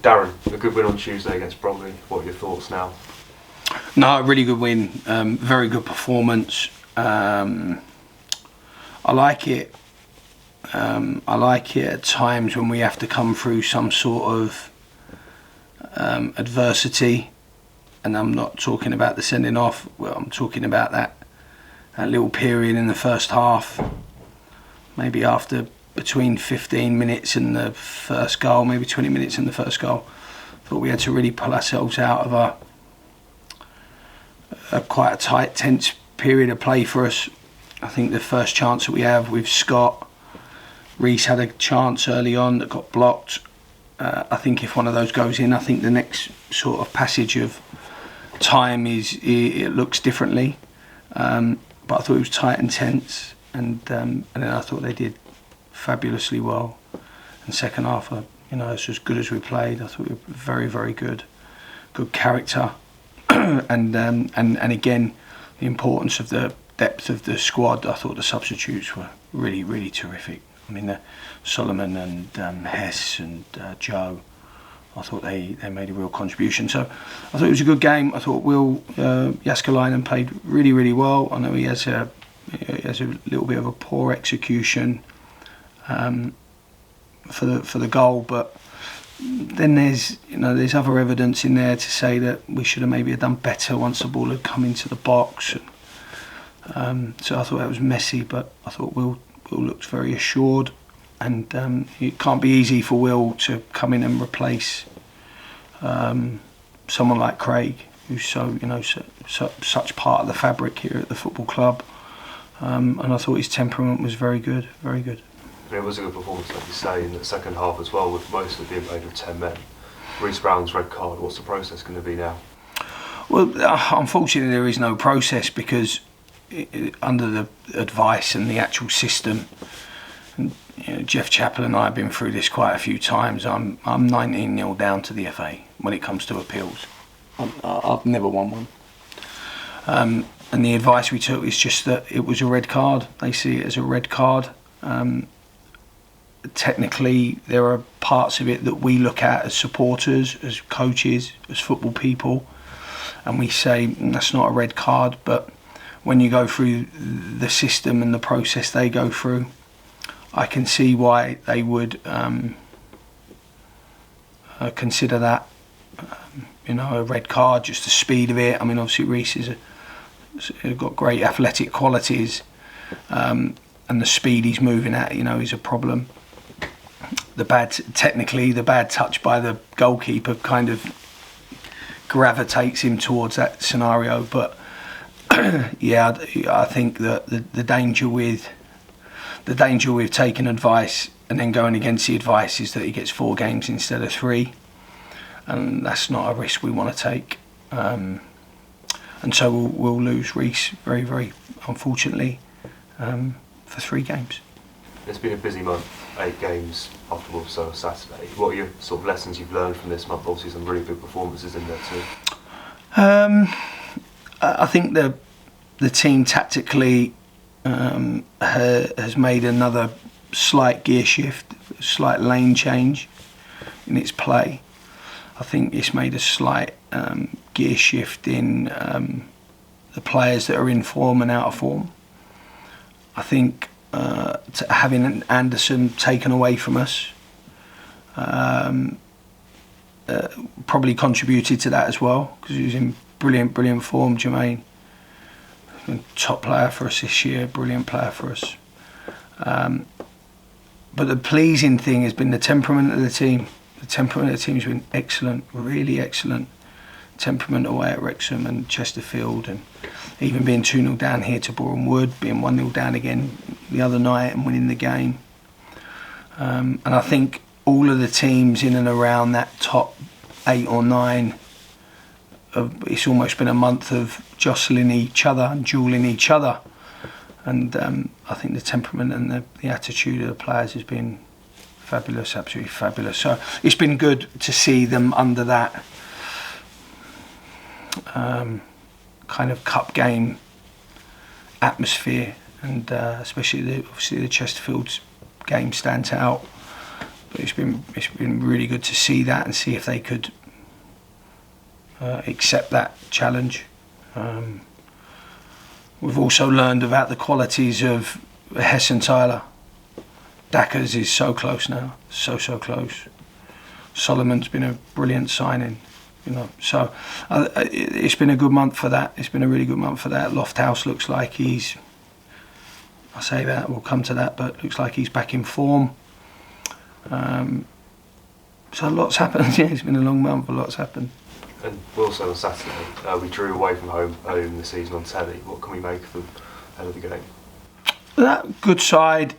Darren, a good win on Tuesday against Bromley. What are your thoughts now? No, really good win. Very good performance. I like it. I like it at times when we have to come through some sort of adversity, and I'm not talking about the sending off. Well, I'm talking about that little period in the first half, maybe after between 15 minutes and the first goal, maybe 20 minutes in the first goal. Thought we had to really pull ourselves out of a quite a tight, tense period of play for us. I think the first chance that we have with Scott, Reese had a chance early on that got blocked. I think if one of those goes in, I think the next sort of passage of time it looks differently. But I thought it was tight and tense, and then I thought they did fabulously well. And second half, it's as good as we played. I thought we were very, very good character, and again, the importance of the depth of the squad. I thought the substitutes were really, really terrific. I mean, Solomon and Hess and Joe, I thought they made a real contribution. So I thought it was a good game. I thought Will Jaskalainen played really, really well. I know he has a little bit of a poor execution for the goal, but then there's other evidence in there to say that we should have maybe done better once the ball had come into the box. So I thought that was messy, but I thought Will looked very assured, and it can't be easy for Will to come in and replace someone like Craig, who's such part of the fabric here at the football club. And I thought his temperament was very good, very good. And it was a good performance, like you say, in the second half as well, with most of it being played with 10 men. Reese Brown's red card, what's the process going to be now? Well, unfortunately there is no process, because under the advice and the actual system, and Jeff Chappell and I have been through this quite a few times. I'm 19-0 down to the FA when it comes to appeals. I've never won one. And the advice we took is just that it was a red card. They see it as a red card. Technically, there are parts of it that we look at as supporters, as coaches, as football people, and we say that's not a red card. But when you go through the system and the process they go through, I can see why they would consider that a red card, just the speed of it. I mean, obviously Reese has got great athletic qualities, and the speed he's moving at, is a problem. The bad touch by the goalkeeper kind of gravitates him towards that scenario. But yeah, I think that the danger with taking advice and then going against the advice is that he gets 4 games instead of 3, and that's not a risk we want to take. And so we'll lose Reese very, very unfortunately for 3 games. It's been a busy month, 8 games after also Saturday. What are your sort of lessons you've learned from this month? Obviously some really good performances in there too. I think the team tactically has made another slight gear shift, slight lane change in its play. I think it's made a slight gear shift in the players that are in form and out of form. I think having Anderson taken away from us probably contributed to that as well, because he was in brilliant form. Jermaine, top player for us this year, brilliant player for us. But the pleasing thing has been the temperament of the team. The temperament of the team has been excellent, really excellent. Temperament away at Wrexham and Chesterfield, and even being 2-0 down here to Boreham Wood, being 1-0 down again the other night and winning the game. And I think all of the teams in and around that top 8 or 9, it's almost been a month of jostling each other and duelling each other. And I think the temperament and the attitude of the players has been fabulous, absolutely fabulous. So it's been good to see them under that kind of cup game atmosphere, and especially obviously the Chesterfield game stands out. But it's been really good to see that and see if they could accept that challenge. We've also learned about the qualities of Hesson Tyler. Dackers is so close now, so close. Solomon's been a brilliant signing, So it's been a good month for that. It's been a really good month for that. Lofthouse looks like I say that, we'll come to that, but looks like he's back in form. So lots happened. Yeah, it's been a long month, but lots happened. And also on Saturday, we drew away from home early in the season on telly. What can we make of them ahead of the game? That good side.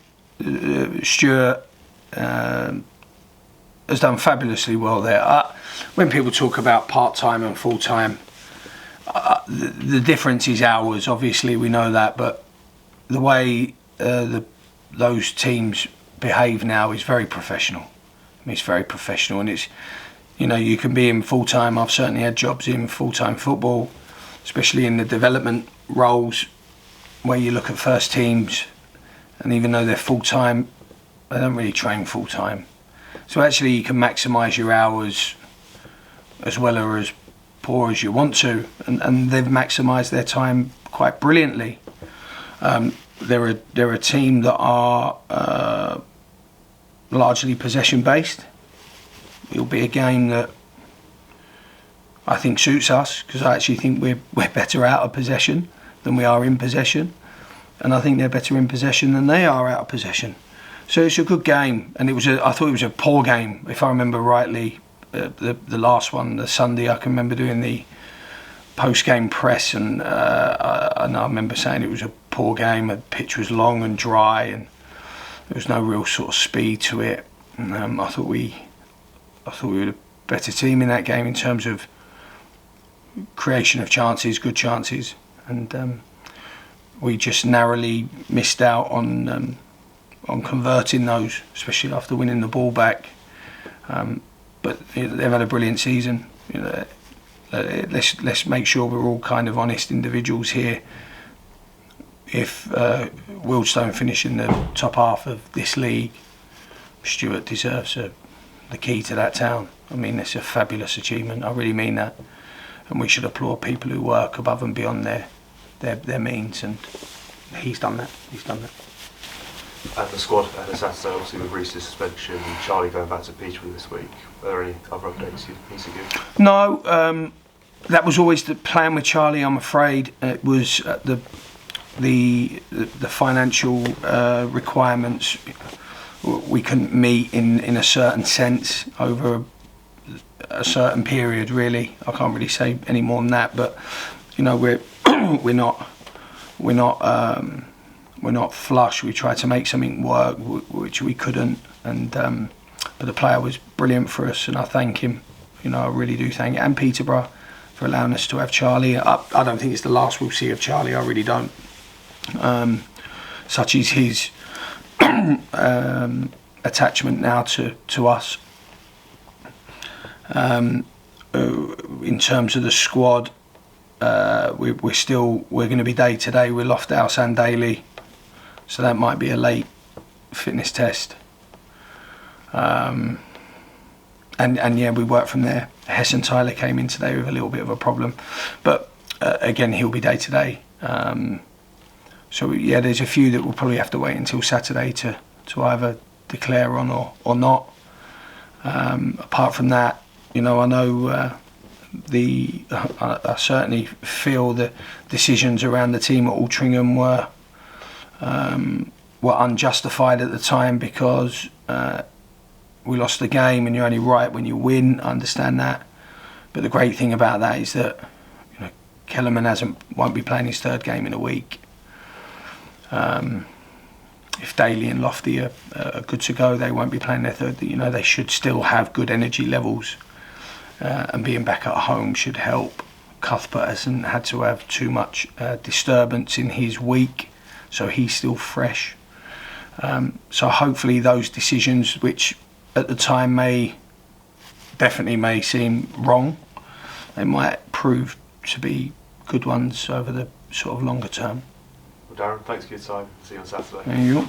Stuart has done fabulously well there. When people talk about part-time and full-time, the difference is hours. Obviously, we know that, but the way those teams behave now is very professional. It's very professional, and it's, you can be in full-time. I've certainly had jobs in full-time football, especially in the development roles, where you look at first teams, and even though they're full-time, they don't really train full-time. So actually you can maximise your hours as well or as poor as you want to, and they've maximised their time quite brilliantly. They're a team that are largely possession-based. It'll be a game that I think suits us, because I actually think we're better out of possession than we are in possession, and I think they're better in possession than they are out of possession. So it's a good game, and I thought it was a poor game, if I remember rightly. The last one, the Sunday, I can remember doing the post-game press, and I remember saying it was a poor game. The pitch was long and dry, and there was no real sort of speed to it. And, I thought we were the better team in that game in terms of creation of chances, good chances, and we just narrowly missed out on converting those, especially after winning the ball back. But they've had a brilliant season. Let's make sure we're all kind of honest individuals here. If Wealdstone finish in the top half of this league, Stuart deserves the key to that town. I mean, it's a fabulous achievement. I really mean that, and we should applaud people who work above and beyond their means. And he's done that. And the squad ahead of Saturday, obviously with Reese's suspension and Charlie going back to Peterborough this week. Are there any other updates you need to give? No, that was always the plan with Charlie. I'm afraid it was the financial requirements we couldn't meet in a certain sense over a certain period. Really, I can't really say any more than that. But we're not flush. We tried to make something work, which we couldn't. And but the player was brilliant for us, and I thank him. I really do thank him, and Peterborough for allowing us to have Charlie. I don't think it's the last we'll see of Charlie. I really don't. Such is his attachment now to us. In terms of the squad, we're going to be day to day with Lofthouse and Daly, so that might be a late fitness test. And yeah, we work from there. Hesson Tyler came in today with a little bit of a problem, but again, he'll be day to day. So yeah, there's a few that we'll probably have to wait until Saturday to either declare on or not. Apart from that, I know I certainly feel the decisions around the team at Altrincham were unjustified at the time, because we lost the game, and you're only right when you win. I understand that, but the great thing about that is that Kellerman won't be playing his third game in a week. If Daly and Lofty are good to go, they won't be playing their third. They should still have good energy levels, and being back at home should help. Cuthbert hasn't had to have too much disturbance in his week, so he's still fresh. So hopefully those decisions, which at the time definitely may seem wrong, they might prove to be good ones over the sort of longer term. Well, Darren, thanks for your time. See you on Saturday. There you go.